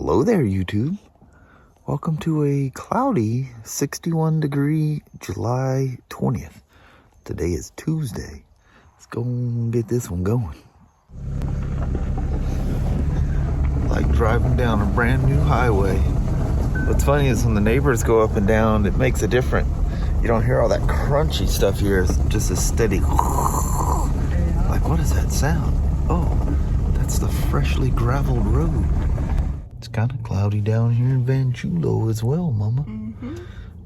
Hello there, YouTube. Welcome to a cloudy 61-degree July 20th. Today is Tuesday. Let's go and get this one going. Like driving down a brand new highway. What's funny is when the neighbors go up and down, it makes it different. You don't hear all that crunchy stuff here. It's just a steady. Like, what is that sound? Oh, that's the freshly graveled road. It's kind of cloudy down here in Van Chulo as well, Mama. Mm-hmm.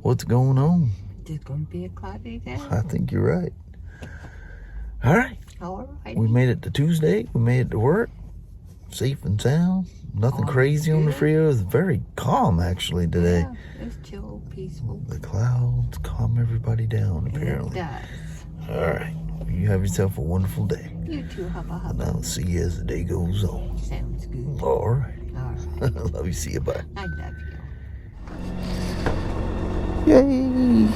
What's going on? It's going to be a cloudy day. I think you're right. All right. All right. We made it to Tuesday. We made it to work. Safe and sound. Nothing crazy on the freeway. It was very calm, actually, today. Yeah, it's chill, peaceful. The clouds calm everybody down, apparently. It does. All right. You have yourself a wonderful day. You too, hubba. And I'll see you as the day goes on. Sounds good. All right. All right. Love you. See you. Bye. I love you. Yay!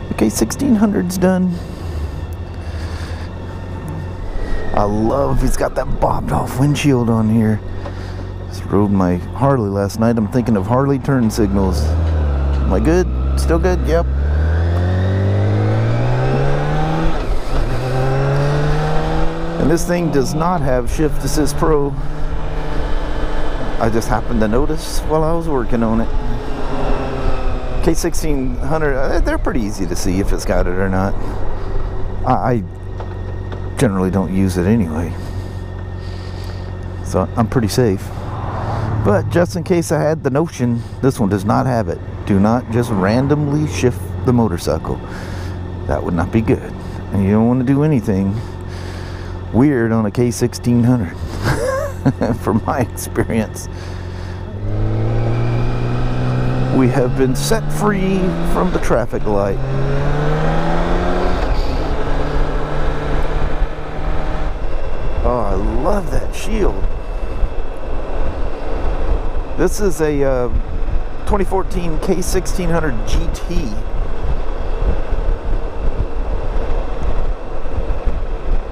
The K1600's done. I love it's got that bobbed off windshield on here. Just rode my Harley last night. I'm thinking of Harley turn signals. Am I good? Still good? Yep. And this thing does not have Shift Assist Pro. I just happened to notice while I was working on it. K1600, they're pretty easy to see if it's got it or not. I generally don't use it anyway, so I'm pretty safe. But just in case I had the notion, this one does not have it. Do not just randomly shift the motorcycle. That would not be good. And you don't want to do anything weird on a K1600. From my experience, we have been set free from the traffic light. Oh, I love that shield. This is a 2014 K1600GT.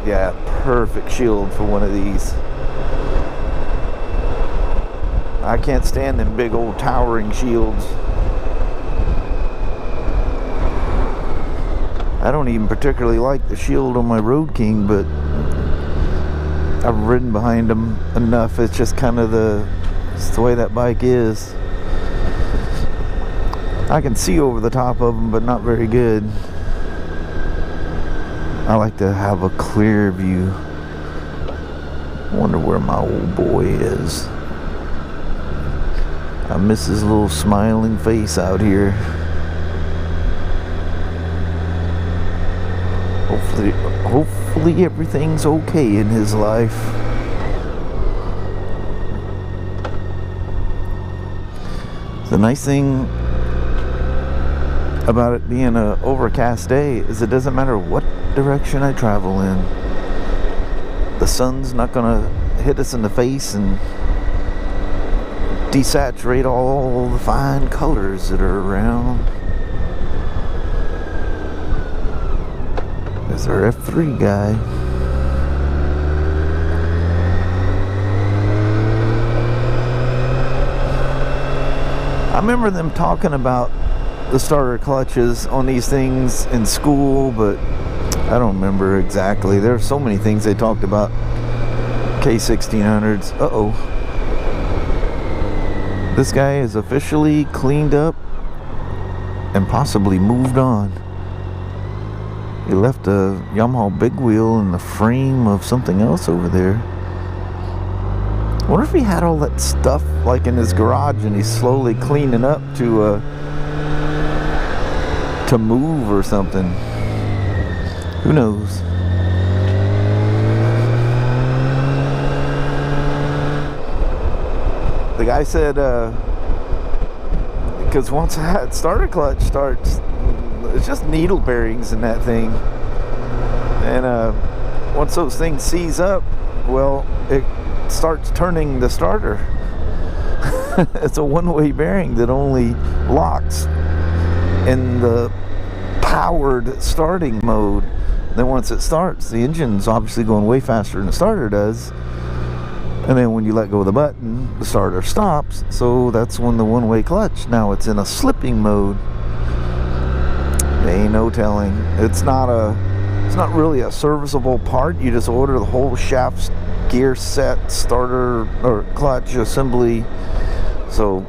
Yeah, perfect shield for one of these. I can't stand them big old towering shields. I don't even particularly like the shield on my Road King, but I've ridden behind them enough. It's just kind of it's the way that bike is. I can see over the top of them, but not very good. I like to have a clear view. I wonder where my old boy is. I miss his little smiling face out here. Hopefully everything's okay in his life. The nice thing about it being an overcast day is it doesn't matter what direction I travel in. The sun's not gonna hit us in the face and desaturate all the fine colors that are around. There's our F3 guy. I remember them talking about the starter clutches on these things in school, but I don't remember exactly. There are so many things they talked about K1600s. Uh-oh. This guy is officially cleaned up and possibly moved on. He left a Yamaha big wheel in the frame of something else over there. I wonder if he had all that stuff like in his garage and he's slowly cleaning up to move or something. Who knows? The guy said, because once that starter clutch starts, it's just needle bearings in that thing. And once those things seize up, well, it starts turning the starter. It's a one-way bearing that only locks in the powered starting mode. Then once it starts, the engine's obviously going way faster than the starter does. And then when you let go of the button, the starter stops. So that's when the one-way clutch, now it's in a slipping mode. There ain't no telling. It's not really a serviceable part. You just order the whole shaft, gear set, starter or clutch assembly. So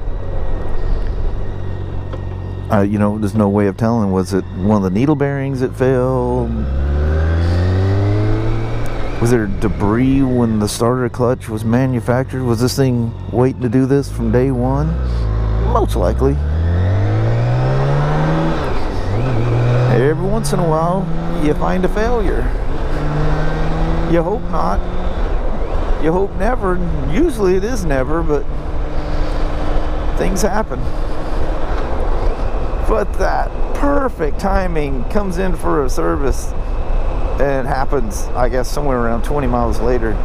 you know, there's no way of telling. Was it one of the needle bearings that failed? Was there debris when the starter clutch was manufactured? Was this thing waiting to do this from day one? Most likely. Every once in a while, you find a failure. You hope not. You hope never. Usually it is never, but things happen. But that perfect timing comes in for a service, and it happens, I guess, somewhere around 20 miles later.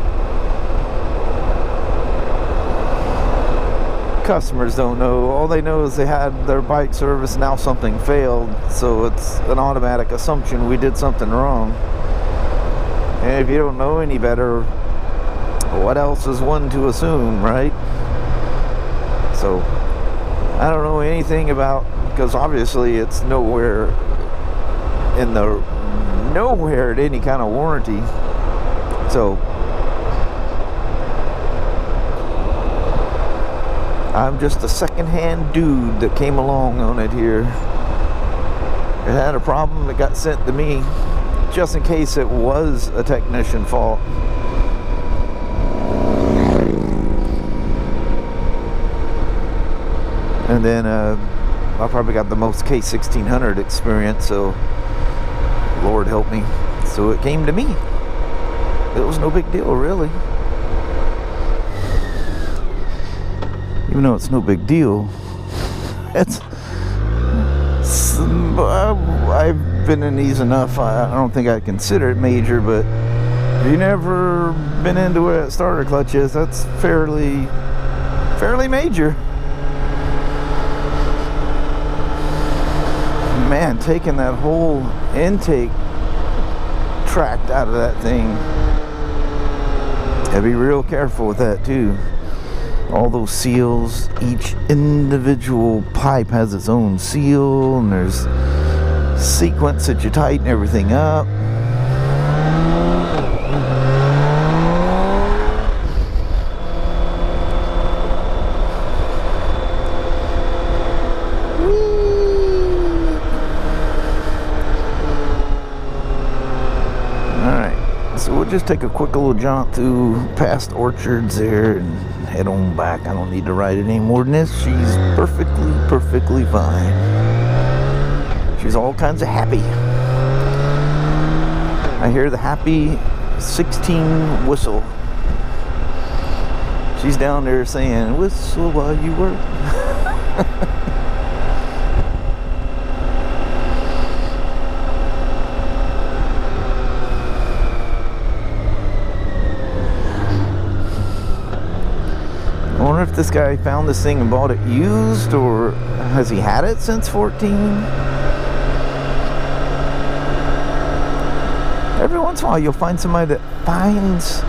Customers don't know. All they know is they had their bike service, now something failed, so it's an automatic assumption we did something wrong. And if you don't know any better, what else is one to assume, right? So I don't know anything about, because obviously it's nowhere at any kind of warranty. So I'm just a second-hand dude that came along on it here. It had a problem that got sent to me just in case it was a technician fault. And then I probably got the most K1600 experience, so Lord help me. So it came to me. It was no big deal, really. Even though it's no big deal, I've been in these enough. I don't think I'd consider it major, but if you've never been into where a starter clutch is, that's fairly major. Man, taking that whole intake tract out of that thing, gotta be real careful with that too. All those seals, each individual pipe has its own seal, and there's sequence that you tighten everything up. Just take a quick little jaunt through past orchards there and head on back. I don't need to ride it any more than this. She's perfectly fine. She's all kinds of happy. I hear the happy 16 whistle. She's down there saying, "Whistle while you work." I wonder if this guy found this thing and bought it used, or has he had it since 14? Every once in a while you'll find somebody that finds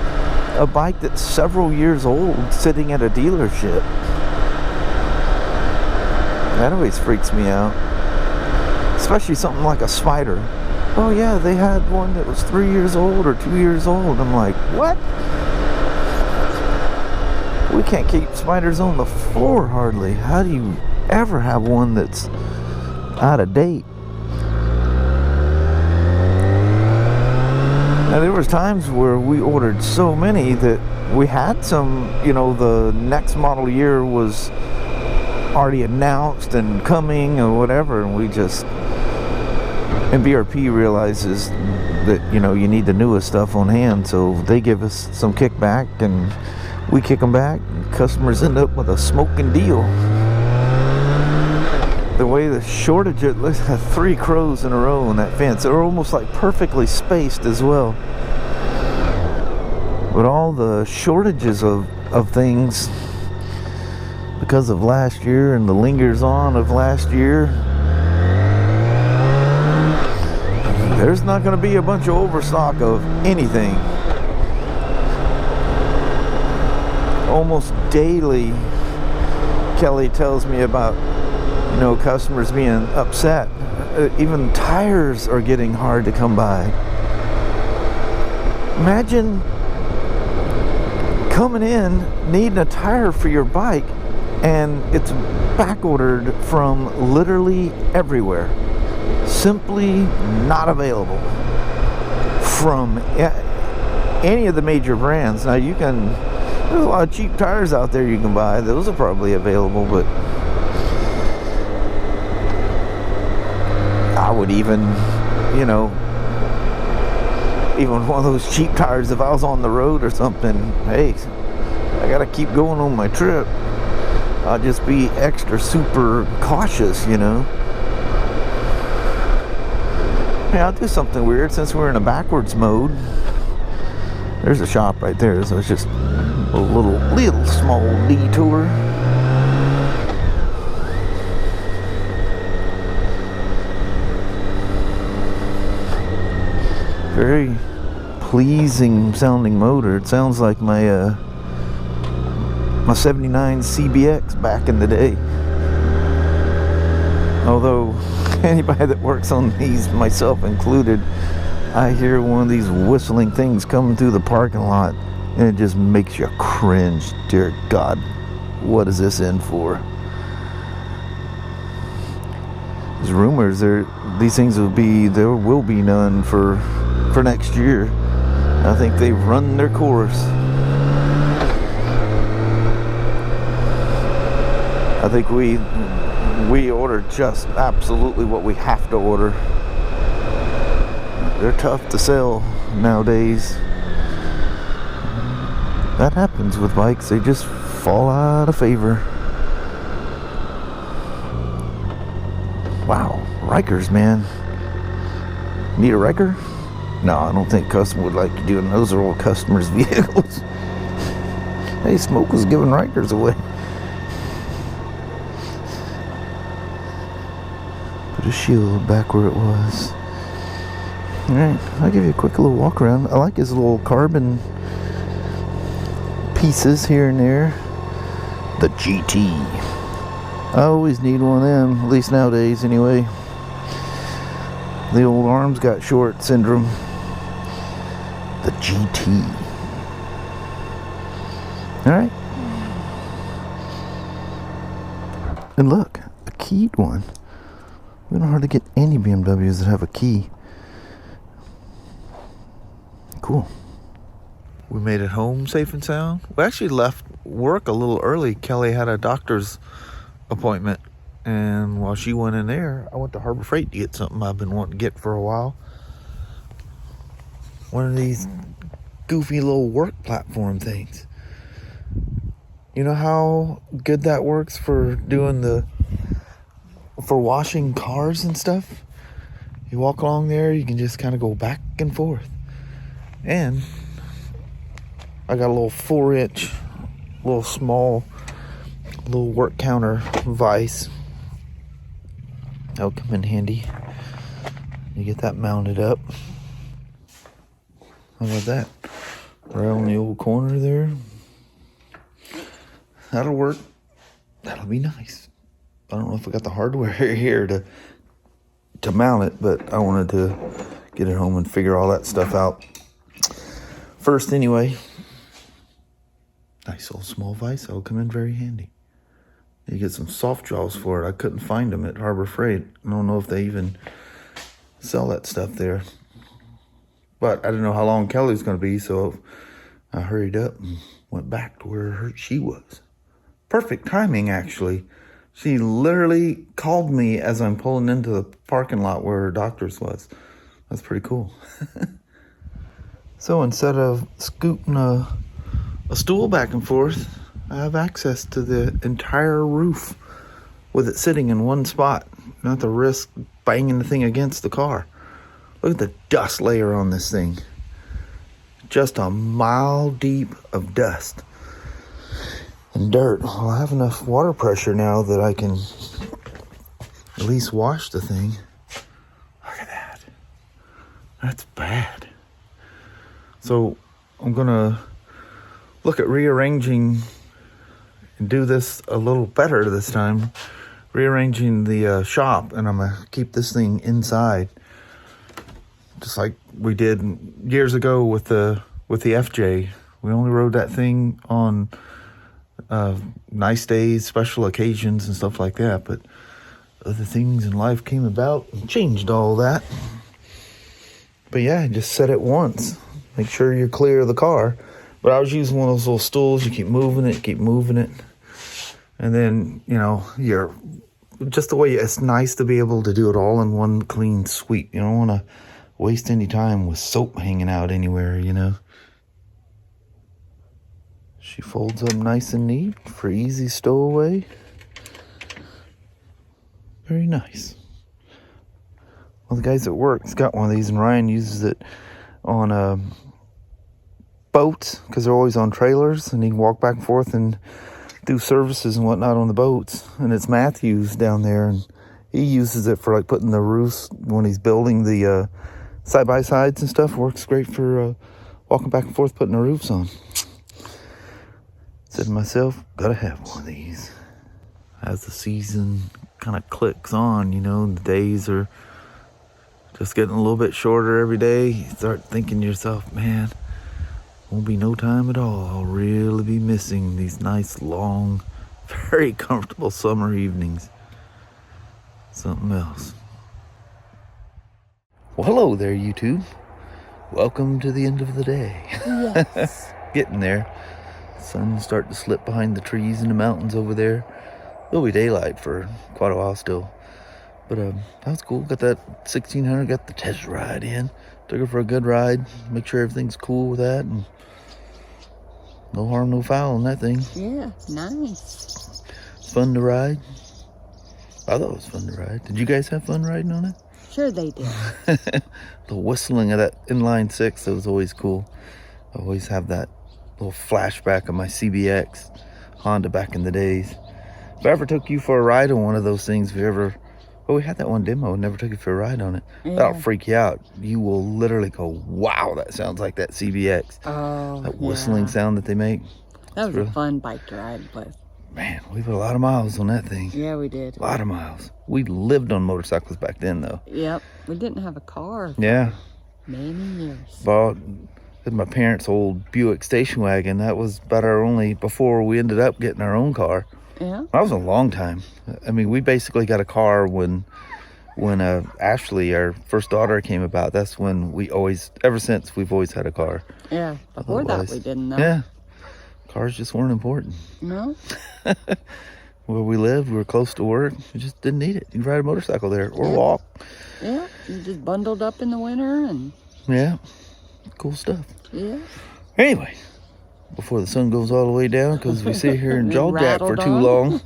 a bike that's several years old sitting at a dealership. That always freaks me out. Especially something like a Spider. Oh yeah, they had one that was 3 years old or 2 years old. I'm like, what? We can't keep Spiders on the floor hardly. How do you ever have one that's out of date? Now there was times where we ordered so many that we had some, you know, the next model year was already announced and coming or whatever, and we just, and BRP realizes that, you know, you need the newest stuff on hand, so they give us some kickback and we kick them back, and customers end up with a smoking deal. The way the shortage, it looks like 3 crows in a row on that fence. They're almost like perfectly spaced as well. But all the shortages of things because of last year and the lingers on of last year, there's not going to be a bunch of overstock of anything. almost daily, Kelly tells me about, you know, customers being upset. Even tires are getting hard to come by. Imagine coming in, needing a tire for your bike, and it's back ordered from literally everywhere. Simply not available from any of the major brands. Now you can, there's a lot of cheap tires out there you can buy. Those are probably available, but I would even, you know, even one of those cheap tires, if I was on the road or something, hey, I gotta keep going on my trip. I'll just be extra super cautious, you know. Hey, I'll do something weird since we're in a backwards mode. There's a shop right there, so it's just a little small detour. Very pleasing sounding motor. It sounds like my my 79 CBX back in the day. Although anybody that works on these, myself included, I hear one of these whistling things coming through the parking lot and it just makes you cringe. Dear God, what is this in for? There's rumors these things there will be none for next year. I think they've run their course. I think we ordered just absolutely what we have to order. They're tough to sell nowadays. That happens with bikes. They just fall out of favor. Wow, Rikers, man. Need a Riker? No, I don't think custom would like you doing. Those are all customers' vehicles. Hey, Smoak was giving Rikers away. Put a shield back where it was. Alright, I'll give you a quick little walk around. I like his little carbon pieces here and there. The GT. I always need one of them, at least nowadays anyway. The old arms got short syndrome. The GT. Alright. And look, a keyed one. We don't hardly get any BMWs that have a key. Cool. We made it home safe and sound. We actually left work a little early. Kelly had a doctor's appointment. And while she went in there, I went to Harbor Freight to get something I've been wanting to get for a while. One of these goofy little work platform things. You know how good that works for doing for washing cars and stuff? You walk along there, you can just kind of go back and forth. And I got a little 4-inch, little small, little work counter vise. That'll come in handy. You get that mounted up. How about that? Right on the old corner there. That'll work. That'll be nice. I don't know if I got the hardware here to mount it, but I wanted to get it home and figure all that stuff out first anyway. Nice little small vise. That'll come in very handy. You get some soft jaws for it. I couldn't find them at Harbor Freight. I don't know if they even sell that stuff there. But I didn't know how long Kelly was going to be, so I hurried up and went back to where she was. Perfect timing, actually. She literally called me as I'm pulling into the parking lot where her doctor's was. That's pretty cool. So instead of scooting a stool back and forth, I have access to the entire roof with it sitting in one spot. Not to risk banging the thing against the car. Look at the dust layer on this thing. Just a mile deep of dust and dirt. Well, I have enough water pressure now that I can at least wash the thing. Look at that. That's bad. So I'm gonna look at rearranging and do this a little better this time. Rearranging the shop, and I'm gonna keep this thing inside, just like we did years ago with the FJ. We only rode that thing on nice days, special occasions, and stuff like that. But other things in life came about and changed all that. But yeah, just set it once. Make sure you're clear of the car. But I was using one of those little stools. You keep moving it. And then, you know, you're just the way it's nice to be able to do it all in one clean sweep. You don't want to waste any time with soap hanging out anywhere, you know. She folds up nice and neat for easy stowaway. Very nice. Well, the guys at work's got one of these, and Ryan uses it on boats because they're always on trailers, and he can walk back and forth and do services and whatnot on the boats. And it's Matthew's down there, and he uses it for like putting the roofs when he's building the side-by-sides and stuff. Works great for walking back and forth putting the roofs on. Said to myself, gotta have one of these. As the season kind of clicks on, you know, the days are just getting a little bit shorter every day. You start thinking to yourself, man, won't be no time at all. I'll really be missing these nice, long, very comfortable summer evenings. Something else. Well, hello there, YouTube. Welcome to the end of the day. Yes. Getting there. Sun's starting to slip behind the trees in the mountains over there. It'll be daylight for quite a while still. But that was cool. Got that 1600, got the test ride in. Took her for a good ride. Make sure everything's cool with that. And no harm, no foul on that thing. Yeah, nice. Fun to ride. I thought it was fun to ride. Did you guys have fun riding on it? Sure they did. The whistling of that inline six, that was always cool. I always have that little flashback of my CBX Honda back in the days. If I ever took you for a ride on one of those things, if you ever... Oh, we had that one demo. Never took you for a ride on it. Yeah. That'll freak you out. You will literally go, wow, that sounds like that CBX. Oh, that whistling sound that they make. That was a fun bike to ride with. Man, we put a lot of miles on that thing. Yeah, we did. A lot of miles. We lived on motorcycles back then, though. Yep. We didn't have a car for yeah. many years. Bought my parents' old Buick station wagon. That was about our only, before we ended up getting our own car. Yeah. That was a long time. I mean, we basically got a car when Ashley, our first daughter, came about. That's when we always, ever since, we've always had a car. Yeah. Before that, we didn't know. Yeah. Cars just weren't important. No. Where we lived, we were close to work. We just didn't need it. You could ride a motorcycle there or walk. Yeah. You just bundled up in the winter and... Yeah. Cool stuff. Yeah. Anyway, before the sun goes all the way down, because we sit here and jaw jack for too long,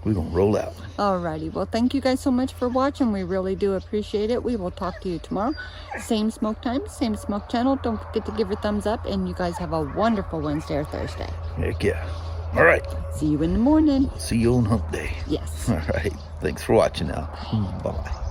we're going to roll out. Alrighty. Well, thank you guys so much for watching. We really do appreciate it. We will talk to you tomorrow. Same smoke time, same smoke channel. Don't forget to give your thumbs up, and you guys have a wonderful Wednesday or Thursday. Heck yeah. All right. See you in the morning. See you on hump day. Yes. All right. Thanks for watching now. Bye-bye.